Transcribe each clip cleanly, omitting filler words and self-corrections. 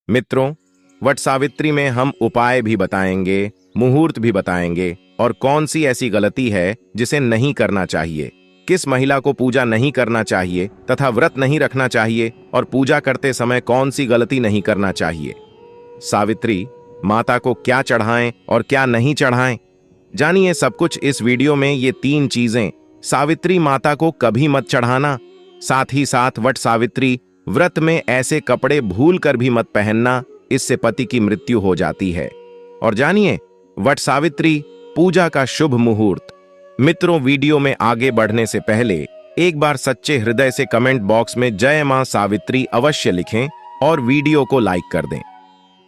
मित्रों, वट सावित्री में हम उपाय भी बताएंगे, मुहूर्त भी बताएंगे और कौन सी ऐसी गलती है जिसे नहीं करना चाहिए, किस महिला को पूजा नहीं करना चाहिए तथा व्रत नहीं रखना चाहिए और पूजा करते समय कौन सी गलती नहीं करना चाहिए। सावित्री माता को क्या चढ़ाएं और क्या नहीं चढ़ाएं, जानिए सब कुछ इस वीडियो में। ये 3 चीजें सावित्री माता को कभी मत चढ़ाना, साथ ही साथ वट सावित्री व्रत में ऐसे कपड़े भूल कर भी मत पहनना, इससे पति की मृत्यु हो जाती है। और जानिए वट सावित्री पूजा का शुभ मुहूर्त। मित्रों, वीडियो में आगे बढ़ने से पहले एक बार सच्चे हृदय से कमेंट बॉक्स में जय मां सावित्री अवश्य लिखें और वीडियो को लाइक कर दें।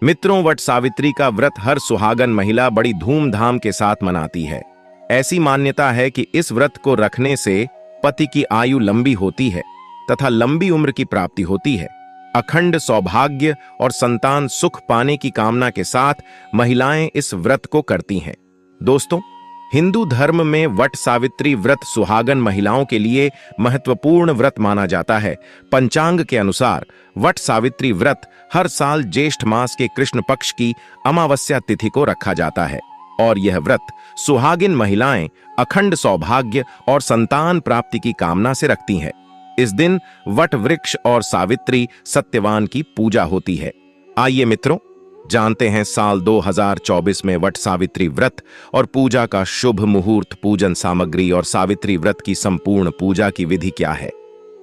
मित्रों, वट सावित्री का व्रत हर सुहागन महिला बड़ी धूमधाम के साथ मनाती है। ऐसी मान्यता है कि इस व्रत को रखने से पति की आयु लंबी होती है तथा लंबी उम्र की प्राप्ति होती है। अखंड सौभाग्य और संतान सुख पाने की कामना के साथ महिलाएं इस व्रत को करती हैं। दोस्तों, हिंदू धर्म में वट सावित्री व्रत सुहागन महिलाओं के लिए महत्वपूर्ण व्रत माना जाता है। पंचांग के अनुसार वट सावित्री व्रत हर साल ज्येष्ठ मास के कृष्ण पक्ष की अमावस्या तिथि को रखा जाता है और यह व्रत सुहागिन महिलाएं अखंड सौभाग्य और संतान प्राप्ति की कामना से रखती हैं। इस दिन वट वृक्ष और सावित्री सत्यवान की पूजा होती है। आइए मित्रों, जानते हैं साल 2024 में वट सावित्री व्रत और पूजा का शुभ मुहूर्त, पूजन सामग्री और सावित्री व्रत की संपूर्ण पूजा की विधि क्या है।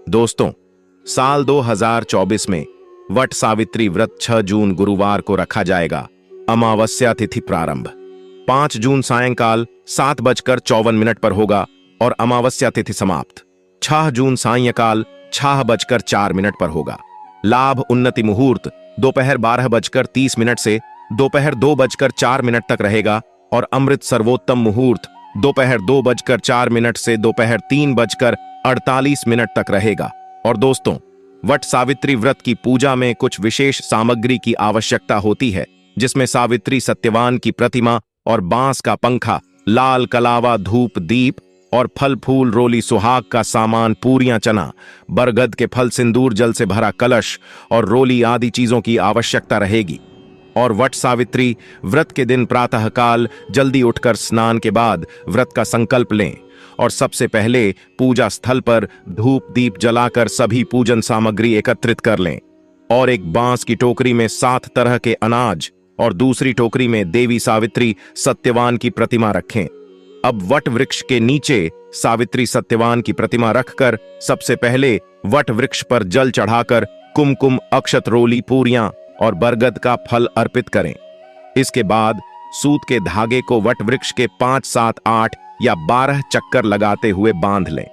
दोस्तों, साल 2024 में वट सावित्री व्रत 6 जून गुरुवार को रखा जाएगा। अमावस्या तिथि प्रारंभ 5 जून सायंकाल 7:54 पर होगा और अमावस्या तिथि समाप्त 6 जून सायंकाल 6:04 पर होगा। लाभ उन्नति मुहूर्त दोपहर 12:30 से दोपहर 2:04 तक रहेगा और अमृत सर्वोत्तम मुहूर्त दोपहर 2:04 से दोपहर 3:48 तक रहेगा। और दोस्तों, वट सावित्री व्रत की पूजा में कुछ विशेष सामग्री की आवश्यकता होती है, जिसमें सावित्री सत्यवान की प्रतिमा और बांस का पंखा, लाल कलावा, धूप, दीप और फल फूल, रोली, सुहाग का सामान, पूरियां, चना, बरगद के फल, सिंदूर जल से भरा कलश और रोली आदि चीजों की आवश्यकता रहेगी। और वट सावित्री व्रत के दिन प्रातः काल जल्दी उठकर स्नान के बाद व्रत का संकल्प लें और सबसे पहले पूजा स्थल पर धूप दीप जलाकर सभी पूजन सामग्री एकत्रित कर लें और एक बांस की टोकरी में 7 तरह के अनाज और दूसरी टोकरी में देवी सावित्री सत्यवान की प्रतिमा रखें। अब वट वृक्ष के नीचे सावित्री सत्यवान की प्रतिमा रखकर सबसे पहले वट वृक्ष पर जल चढ़ाकर कुमकुम, अक्षत, रोली, पूरियां और बरगद का फल अर्पित करें। इसके बाद सूत के धागे को वट वृक्ष के 5, 7, 8 या 12 चक्कर लगाते हुए बांध लें।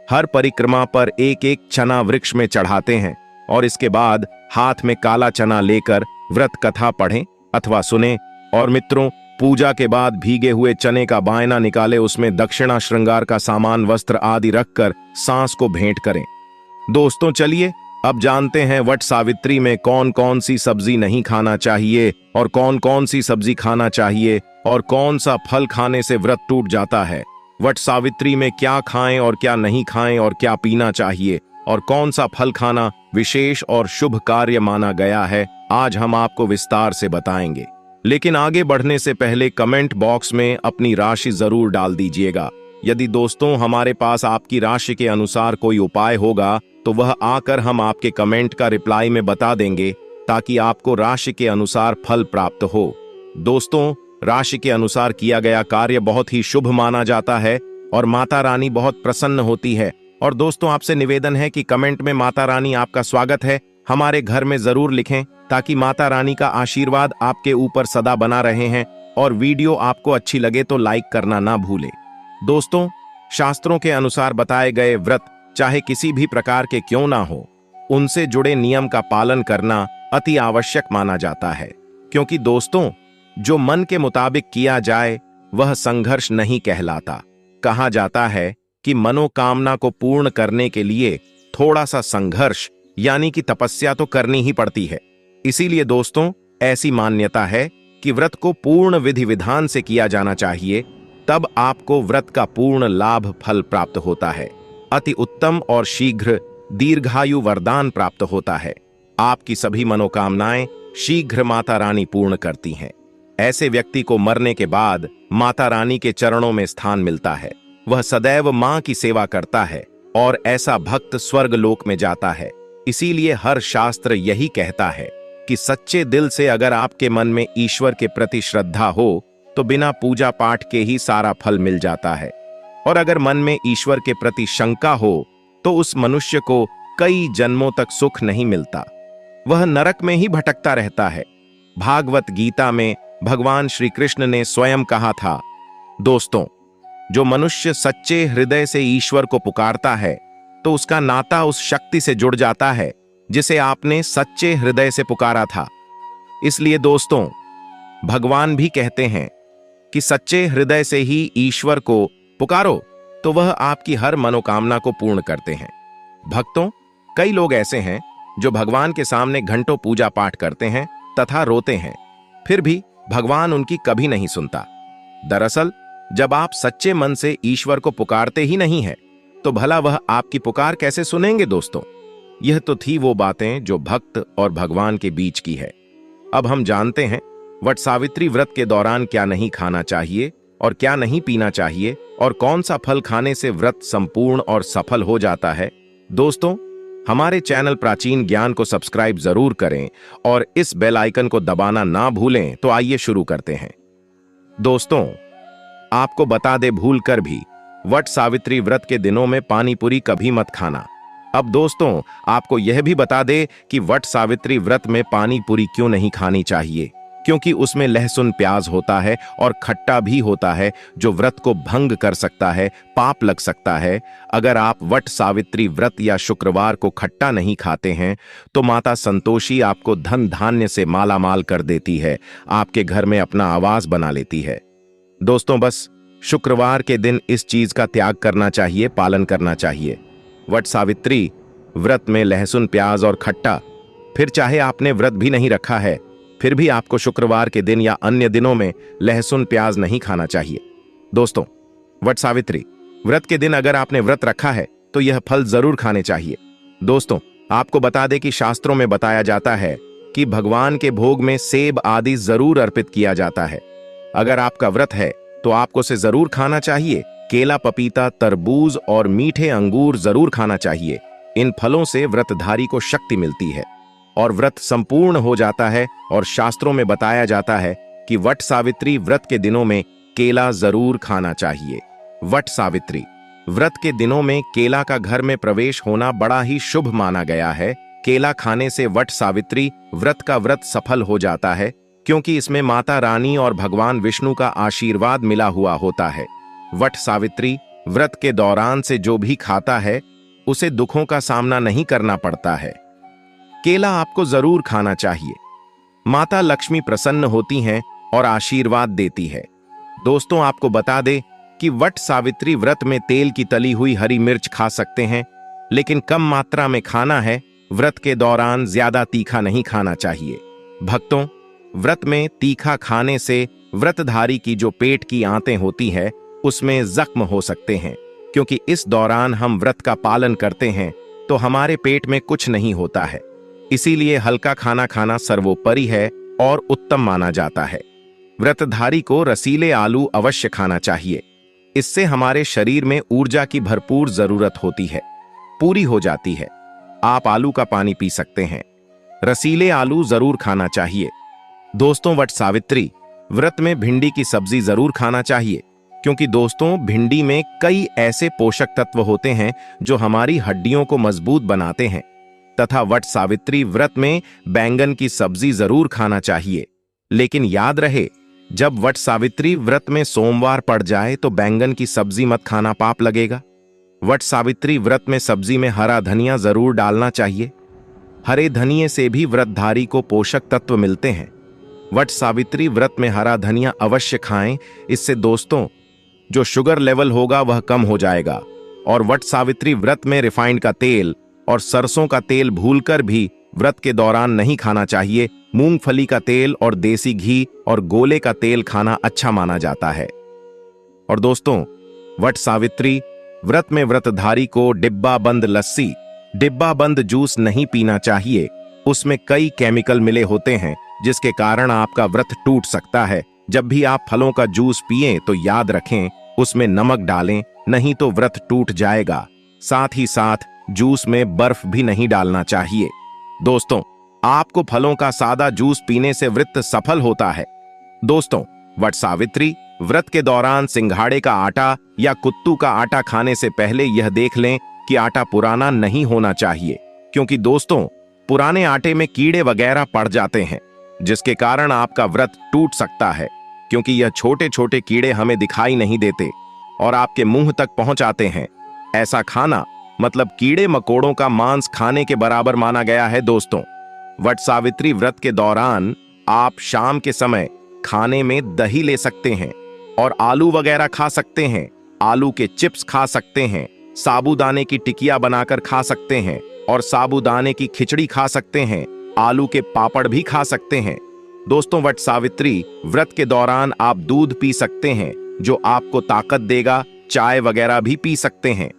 हर परिक्रमा पर एक एक चना वृक्ष में चढ़ाते हैं और इसके बाद हाथ में काला चना लेकर व्रत कथा पढ़ें अथवा सुने। और मित्रों, पूजा के बाद भीगे हुए चने का बायना निकाले, उसमें दक्षिणा, श्रृंगार का सामान, वस्त्र आदि रखकर सांस को भेंट करें। दोस्तों, चलिए अब जानते हैं वट सावित्री में कौन कौन सी सब्जी नहीं खाना चाहिए और कौन कौन सी सब्जी खाना चाहिए और कौन सा फल खाने से व्रत टूट जाता है। वट सावित्री में क्या खाएं और क्या नहीं खाएं और क्या पीना चाहिए और कौन सा फल खाना विशेष और शुभ कार्य माना गया है, आज हम आपको विस्तार से बताएंगे। लेकिन आगे बढ़ने से पहले कमेंट बॉक्स में अपनी राशि जरूर डाल दीजिएगा। यदि दोस्तों हमारे पास आपकी राशि के अनुसार कोई उपाय होगा तो वह आकर हम आपके कमेंट का रिप्लाई में बता देंगे, ताकि आपको राशि के अनुसार फल प्राप्त हो। दोस्तों, राशि के अनुसार किया गया कार्य बहुत ही शुभ माना जाता है और माता रानी बहुत प्रसन्न होती है। और दोस्तों, आपसे निवेदन है कि कमेंट में माता रानी आपका स्वागत है हमारे घर में जरूर लिखें, ताकि माता रानी का आशीर्वाद आपके ऊपर सदा बना रहे हैं। और वीडियो आपको अच्छी लगे तो लाइक करना ना भूलें। दोस्तों, शास्त्रों के अनुसार बताए गए व्रत चाहे किसी भी प्रकार के क्यों ना हो, उनसे जुड़े नियम का पालन करना अति आवश्यक माना जाता है। क्योंकि दोस्तों, जो मन के मुताबिक किया जाए वह संघर्ष नहीं कहलाता। कहा जाता है कि मनोकामना को पूर्ण करने के लिए थोड़ा सा संघर्ष यानी कि तपस्या तो करनी ही पड़ती है। इसीलिए दोस्तों, ऐसी मान्यता है कि व्रत को पूर्ण विधि विधान से किया जाना चाहिए, तब आपको व्रत का पूर्ण लाभ फल प्राप्त होता है। अति उत्तम और शीघ्र दीर्घायु वरदान प्राप्त होता है। आपकी सभी मनोकामनाएं शीघ्र माता रानी पूर्ण करती हैं। ऐसे व्यक्ति को मरने के बाद माता रानी के चरणों में स्थान मिलता है। वह सदैव मां की सेवा करता है और ऐसा भक्त स्वर्ग लोक में जाता है। इसीलिए हर शास्त्र यही कहता है कि सच्चे दिल से अगर आपके मन में ईश्वर के प्रति श्रद्धा हो तो बिना पूजा पाठ के ही सारा फल मिल जाता है, और अगर मन में ईश्वर के प्रति शंका हो तो उस मनुष्य को कई जन्मों तक सुख नहीं मिलता, वह नरक में ही भटकता रहता है। भागवत गीता में भगवान श्री कृष्ण ने स्वयं कहा था, दोस्तों, जो मनुष्य सच्चे हृदय से ईश्वर को पुकारता है तो उसका नाता उस शक्ति से जुड़ जाता है जिसे आपने सच्चे हृदय से पुकारा था। इसलिए दोस्तों, भगवान भी कहते हैं कि सच्चे हृदय से ही ईश्वर को पुकारो तो वह आपकी हर मनोकामना को पूर्ण करते हैं। भक्तों, कई लोग ऐसे हैं जो भगवान के सामने घंटों पूजा पाठ करते हैं तथा रोते हैं, फिर भी भगवान उनकी कभी नहीं सुनता। दरअसल जब आप सच्चे मन से ईश्वर को पुकारते ही नहीं है तो भला वह आपकी पुकार कैसे सुनेंगे। दोस्तों, यह तो थी वो बातें जो भक्त और भगवान के बीच की है। अब हम जानते हैं वट सावित्री व्रत के दौरान क्या नहीं खाना चाहिए और क्या नहीं पीना चाहिए, और कौन सा फल खाने से व्रत संपूर्ण और सफल हो जाता है। दोस्तों, हमारे चैनल प्राचीन ज्ञान को सब्सक्राइब जरूर करें और इस बेल आइकन को दबाना ना भूलें। तो आइए शुरू करते हैं। दोस्तों, आपको बता दे भूल कर भी वट सावित्री व्रत के दिनों में पानी पूरी कभी मत खाना। अब दोस्तों, आपको यह भी बता दे कि वट सावित्री व्रत में पानी पूरी क्यों नहीं खानी चाहिए, क्योंकि उसमें लहसुन प्याज होता है और खट्टा भी होता है जो व्रत को भंग कर सकता है, पाप लग सकता है। अगर आप वट सावित्री व्रत या शुक्रवार को खट्टा नहीं खाते हैं तो माता संतोषी आपको धन धान्य से मालामाल कर देती है, आपके घर में अपना आवास बना लेती है। दोस्तों, बस शुक्रवार के दिन इस चीज का त्याग करना चाहिए, पालन करना चाहिए। वट सावित्री व्रत में लहसुन प्याज और खट्टा, फिर चाहे आपने व्रत भी नहीं रखा है फिर भी आपको शुक्रवार के दिन या अन्य दिनों में लहसुन प्याज नहीं खाना चाहिए। दोस्तों, वट सावित्री व्रत के दिन अगर आपने व्रत रखा है तो यह फल जरूर खाने चाहिए। दोस्तों, आपको बता दें कि शास्त्रों में बताया जाता है कि भगवान के भोग में सेब आदि जरूर अर्पित किया जाता है। अगर आपका व्रत है तो आपको उसे जरूर खाना चाहिए। केला, पपीता, तरबूज और मीठे अंगूर जरूर खाना चाहिए। इन फलों से व्रतधारी को शक्ति मिलती है और व्रत संपूर्ण हो जाता है। और शास्त्रों में बताया जाता है कि वट सावित्री व्रत के दिनों में केला जरूर खाना चाहिए। वट सावित्री व्रत के दिनों में केला का घर में प्रवेश होना बड़ा ही शुभ माना गया है। केला खाने से वट सावित्री व्रत का व्रत सफल हो जाता है, क्योंकि इसमें माता रानी और भगवान विष्णु का आशीर्वाद मिला हुआ होता है। वट सावित्री व्रत के दौरान से जो भी खाता है उसे दुखों का सामना नहीं करना पड़ता है। केला आपको जरूर खाना चाहिए। माता लक्ष्मी प्रसन्न होती हैं और आशीर्वाद देती है। दोस्तों, आपको बता दें कि वट सावित्री व्रत में तेल की तली हुई हरी मिर्च खा सकते हैं, लेकिन कम मात्रा में खाना है। व्रत के दौरान ज्यादा तीखा नहीं खाना चाहिए। भक्तों, व्रत में तीखा खाने से व्रतधारी की जो पेट की आंतें होती है उसमें जख्म हो सकते हैं, क्योंकि इस दौरान हम व्रत का पालन करते हैं तो हमारे पेट में कुछ नहीं होता है। इसीलिए हल्का खाना खाना सर्वोपरि है और उत्तम माना जाता है। व्रतधारी को रसीले आलू अवश्य खाना चाहिए। इससे हमारे शरीर में ऊर्जा की भरपूर जरूरत होती है, पूरी हो जाती है। आप आलू का पानी पी सकते हैं। रसीले आलू जरूर खाना चाहिए। दोस्तों, वट सावित्री व्रत में भिंडी की सब्जी जरूर खाना चाहिए, क्योंकि दोस्तों, भिंडी में कई ऐसे पोषक तत्व होते हैं जो हमारी हड्डियों को मजबूत बनाते हैं। तथा वट सावित्री व्रत में बैंगन की सब्जी जरूर खाना चाहिए। लेकिन याद रहे, जब वट सावित्री व्रत में सोमवार पड़ जाए तो बैंगन की सब्जी मत खाना, पाप लगेगा। वट सावित्री व्रत में सब्जी में हरा धनिया जरूर डालना चाहिए। हरे धनिये से भी व्रतधारी को पोषक तत्व मिलते हैं। वट सावित्री व्रत में हरा धनिया अवश्य खाएं। इससे दोस्तों, जो शुगर लेवल होगा वह कम हो जाएगा। और वट सावित्री व्रत में रिफाइंड का तेल और सरसों का तेल भूलकर भी व्रत के दौरान नहीं खाना चाहिए। मूंगफली का तेल और देसी घी और गोले का तेल खाना अच्छा माना जाता है। और दोस्तों, वट सावित्री व्रत में व्रतधारी को डिब्बा बंद लस्सी, डिब्बा बंद जूस नहीं पीना चाहिए, उसमें कई केमिकल मिले होते हैं जिसके कारण आपका व्रत टूट सकता है। जब भी आप फलों का जूस पिएं तो याद रखें उसमें नमक डालें, नहीं तो व्रत टूट जाएगा। साथ ही साथ जूस में बर्फ भी नहीं डालना चाहिए। दोस्तों, आपको फलों का सादा जूस पीने से व्रत सफल होता है। दोस्तों, वट सावित्री व्रत के दौरान सिंघाड़े का आटा या कुत्तू का आटा खाने से पहले यह देख लें कि आटा पुराना नहीं होना चाहिए, क्योंकि दोस्तों पुराने आटे में कीड़े वगैरह पड़ जाते हैं जिसके कारण आपका व्रत टूट सकता है, क्योंकि यह छोटे छोटे कीड़े हमें दिखाई नहीं देते और आपके मुंह तक पहुंच आते हैं। ऐसा खाना मतलब कीड़े मकोड़ों का मांस खाने के बराबर माना गया है। दोस्तों, वट सावित्री व्रत के दौरान आप शाम के समय खाने में दही ले सकते हैं और आलू वगैरह खा सकते हैं। आलू के चिप्स खा सकते हैं, साबूदाने की टिकिया बनाकर खा सकते हैं और साबूदाने की खिचड़ी खा सकते हैं। आलू के पापड़ भी खा सकते हैं। दोस्तों, वट सावित्री व्रत के दौरान आप दूध पी सकते हैं जो आपको ताकत देगा। चाय वगैरह भी पी सकते हैं।